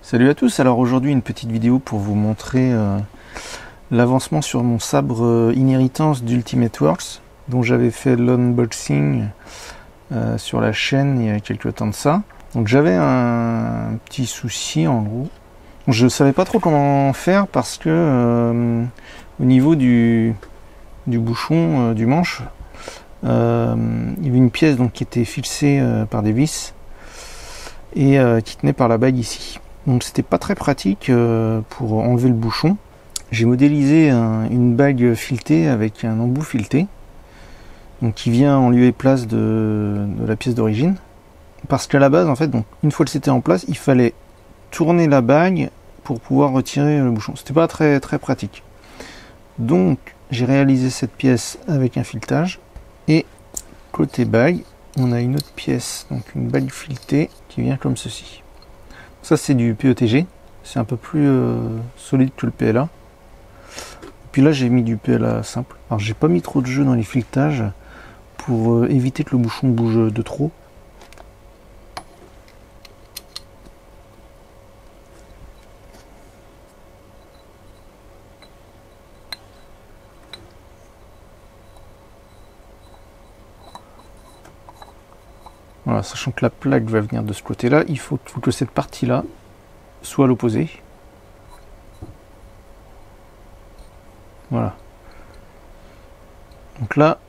Salut à tous, alors aujourd'hui une petite vidéo pour vous montrer l'avancement sur mon sabre Inheritance d'Ultimate Works dont j'avais fait l'unboxing sur la chaîne il y a quelques temps de ça. Donc j'avais un petit souci en gros, je savais pas trop comment faire parce que au niveau du bouchon du manche il y avait une pièce donc, qui était fixée par des vis et qui tenait par la bague ici. Donc c'était pas très pratique pour enlever le bouchon. J'ai modélisé une bague filetée avec un embout fileté, donc qui vient en lieu et place de la pièce d'origine. Parce qu'à la base, en fait, donc une fois que c'était en place, il fallait tourner la bague pour pouvoir retirer le bouchon. C'était pas très pratique. Donc j'ai réalisé cette pièce avec un filetage et côté bague, on a une autre pièce, donc une bague filetée qui vient comme ceci. Ça c'est du PETG, c'est un peu plus solide que le PLA. Puis là j'ai mis du PLA simple. Alors j'ai pas mis trop de jeu dans les filetages pour éviter que le bouchon bouge de trop. Voilà, sachant que la plaque va venir de ce côté-là, il faut que cette partie-là soit à l'opposé. Voilà. Donc là,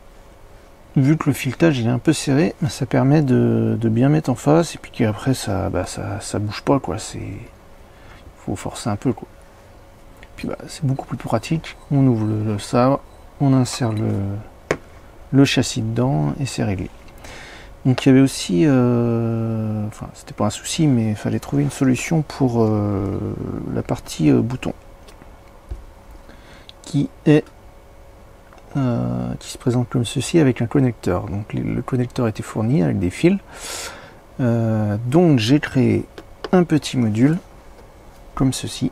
vu que le filetage il est un peu serré, ça permet de bien mettre en face et puis qu'après ça bouge pas quoi. Faut forcer un peu quoi. Puis c'est beaucoup plus pratique. On ouvre le sabre, on insère le châssis dedans et c'est réglé. Donc il y avait aussi, enfin c'était pas un souci, mais il fallait trouver une solution pour la partie bouton, qui se présente comme ceci avec un connecteur. Donc le connecteur était fourni avec des fils. Donc j'ai créé un petit module comme ceci,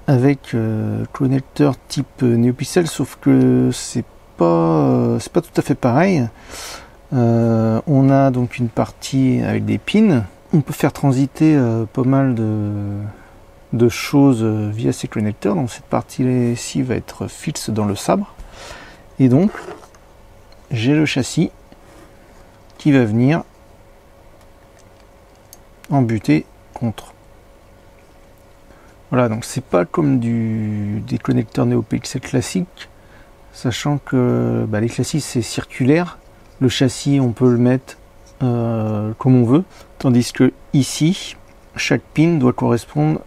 avec connecteur type NeoPixel, sauf que c'est pas tout à fait pareil. On a donc une partie avec des pins. On peut faire transiter pas mal de choses via ces connecteurs. Donc cette partie-ci va être fixe dans le sabre. Et donc j'ai le châssis qui va venir embuter contre. Voilà, donc c'est pas comme des connecteurs NeoPixel classiques, sachant que les classiques c'est circulaire. Le châssis, on peut le mettre comme on veut, tandis que ici, chaque pin doit correspondre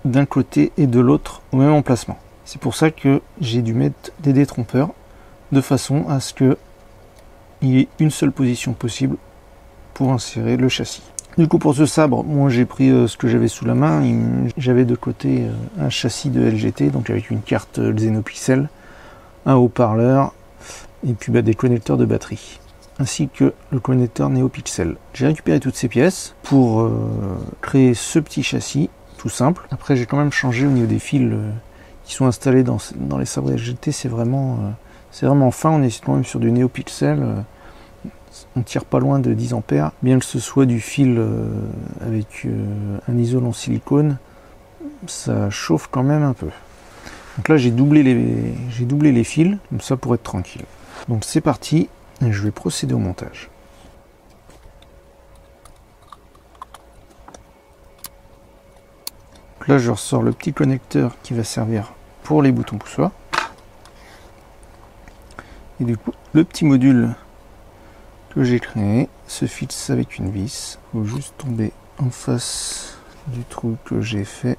d'un côté et de l'autre au même emplacement. C'est pour ça que j'ai dû mettre des détrompeurs de façon à ce qu'il y ait une seule position possible pour insérer le châssis. Du coup, pour ce sabre, moi j'ai pris ce que j'avais sous la main. J'avais de côté un châssis de LGT, donc avec une carte Xenopixel, un haut-parleur et puis des connecteurs de batterie, ainsi que le connecteur NeoPixel. J'ai récupéré toutes ces pièces pour créer ce petit châssis tout simple. Après j'ai quand même changé au niveau des fils qui sont installés dans les sabres LGT. C'est vraiment fin, on est quand même sur du NeoPixel. On tire pas loin de 10 ampères, bien que ce soit du fil avec un isolant silicone, ça chauffe quand même un peu. Donc là j'ai doublé les fils, comme ça pour être tranquille. Donc c'est parti, et je vais procéder au montage. Donc là je ressors le petit connecteur qui va servir pour les boutons poussoirs. Et du coup le petit module que j'ai créé se fixe avec une vis. Il faut juste tomber en face du trou que j'ai fait.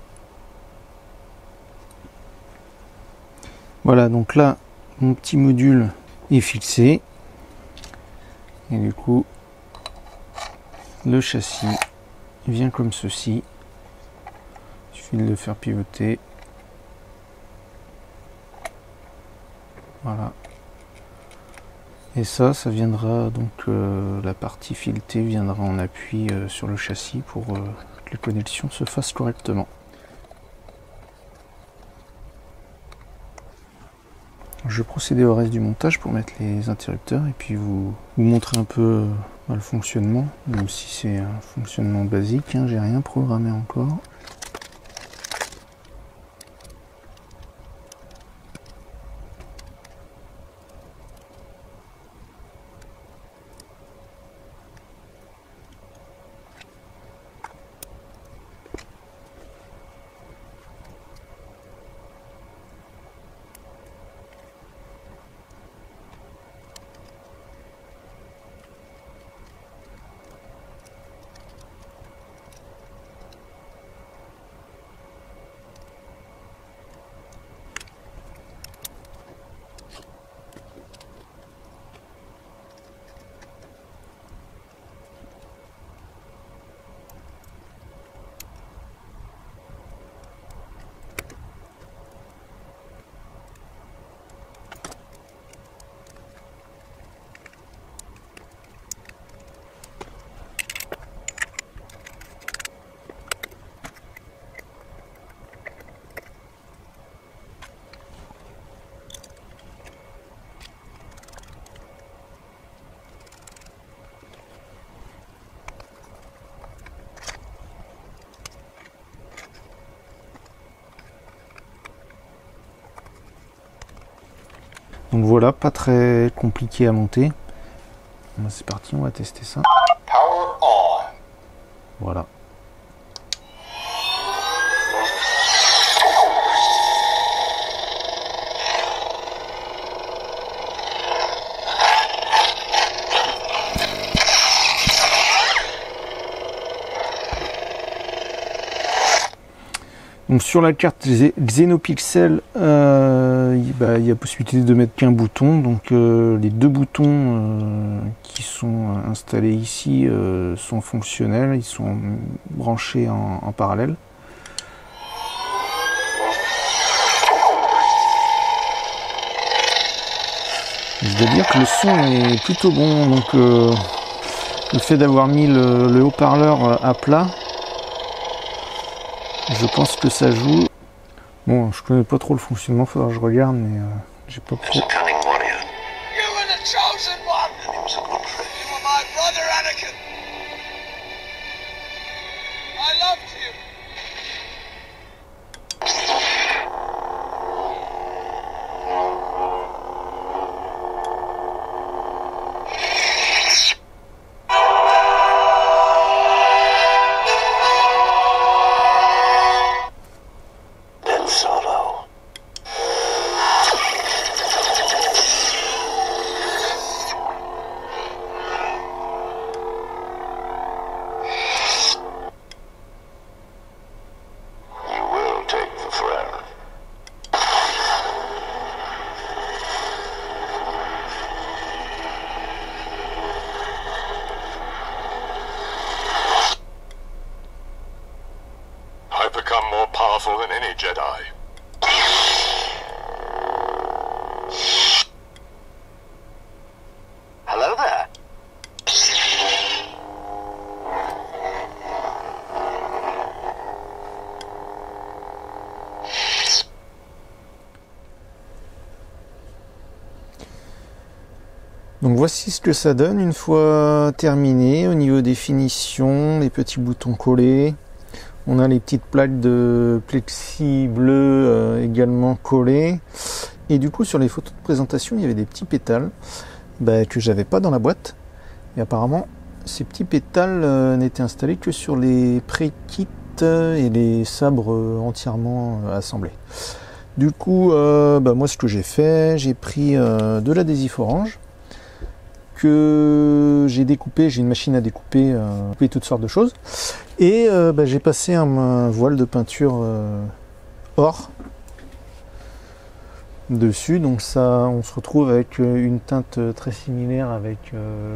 Voilà, donc là mon petit module est fixé et du coup le châssis vient comme ceci. Il suffit de le faire pivoter. Voilà. Et ça viendra donc, la partie filetée viendra en appui sur le châssis pour que les connexions se fassent correctement. Je vais procéder au reste du montage pour mettre les interrupteurs et puis vous montrer un peu le fonctionnement, même si c'est un fonctionnement basique, hein, j'ai rien programmé encore. Donc voilà, pas très compliqué à monter. C'est parti, on va tester ça. Power on. Voilà. Donc sur la carte Xenopixel, il y a possibilité de mettre qu'un bouton. Donc les deux boutons qui sont installés ici sont fonctionnels, ils sont branchés en parallèle. Je dois dire que le son est plutôt bon. Donc le fait d'avoir mis le haut-parleur à plat, je pense que ça joue. Bon, je connais pas trop le fonctionnement, faudra que je regarde, mais j'ai pas trop. Become more powerful than any Jedi. Hello there. Donc voici ce que ça donne une fois terminé. Au niveau des finitions, les petits boutons collés. On a les petites plaques de plexi bleu également collées. Et du coup, sur les photos de présentation, il y avait des petits pétales que j'avais pas dans la boîte. Et apparemment, ces petits pétales n'étaient installés que sur les pré-kits et les sabres entièrement assemblés. Du coup, moi, ce que j'ai fait, j'ai pris de l'adhésif orange que j'ai découpé, j'ai une machine à découper, toutes sortes de choses. Et j'ai passé un voile de peinture or dessus, donc ça, on se retrouve avec une teinte très similaire avec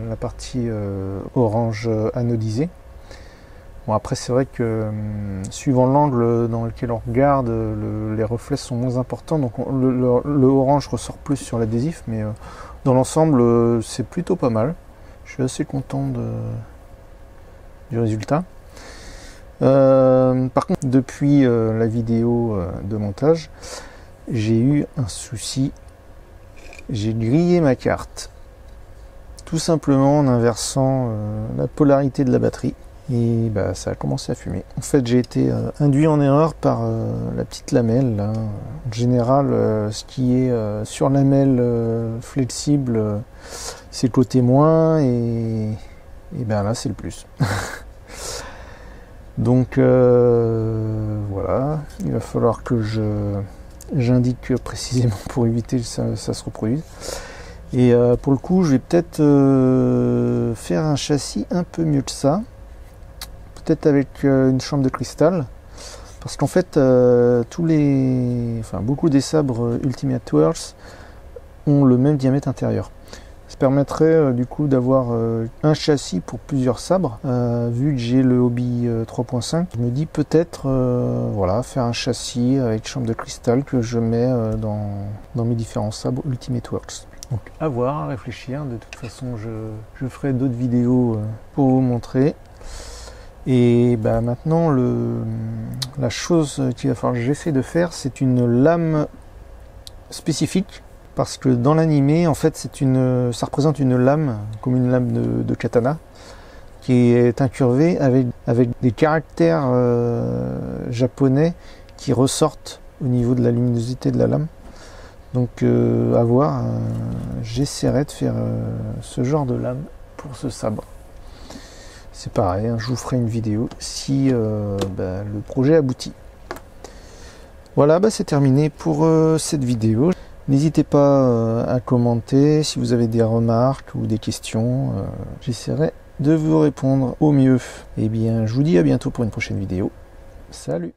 la partie orange anodisé. Bon, après c'est vrai que suivant l'angle dans lequel on regarde, les reflets sont moins importants, donc le orange ressort plus sur l'adhésif, mais dans l'ensemble c'est plutôt pas mal. Je suis assez content du résultat. Par contre, depuis la vidéo de montage, j'ai eu un souci j'ai grillé ma carte. Tout simplement en inversant la polarité de la batterie. Et bah, ça a commencé à fumer. En fait, j'ai été induit en erreur par la petite lamelle. Là. En général, ce qui est sur lamelle flexible, c'est le côté moins et ben là, c'est le plus. Donc voilà, il va falloir que j'indique précisément pour éviter que ça se reproduise. Et pour le coup, je vais peut-être faire un châssis un peu mieux que ça. Peut-être avec une chambre de cristal. Parce qu'en fait, beaucoup des sabres Ultimate Works ont le même diamètre intérieur. Ça permettrait du coup d'avoir un châssis pour plusieurs sabres. Vu que j'ai le Hobby 3.5, je me dis peut-être faire un châssis avec chambre de cristal que je mets dans mes différents sabres Ultimate Works. Donc à voir, à réfléchir. De toute façon, je ferai d'autres vidéos pour vous montrer. Et bah, maintenant, la chose qu'il va falloir que j'essaie de faire, c'est une lame spécifique. Parce que dans l'animé, en fait, ça représente une lame, comme une lame de katana, qui est incurvée avec des caractères japonais qui ressortent au niveau de la luminosité de la lame. Donc à voir, j'essaierai de faire ce genre de lame pour ce sabre. C'est pareil, hein, je vous ferai une vidéo si le projet aboutit. Voilà, c'est terminé pour cette vidéo. N'hésitez pas à commenter si vous avez des remarques ou des questions. J'essaierai de vous répondre au mieux. Eh bien, je vous dis à bientôt pour une prochaine vidéo. Salut!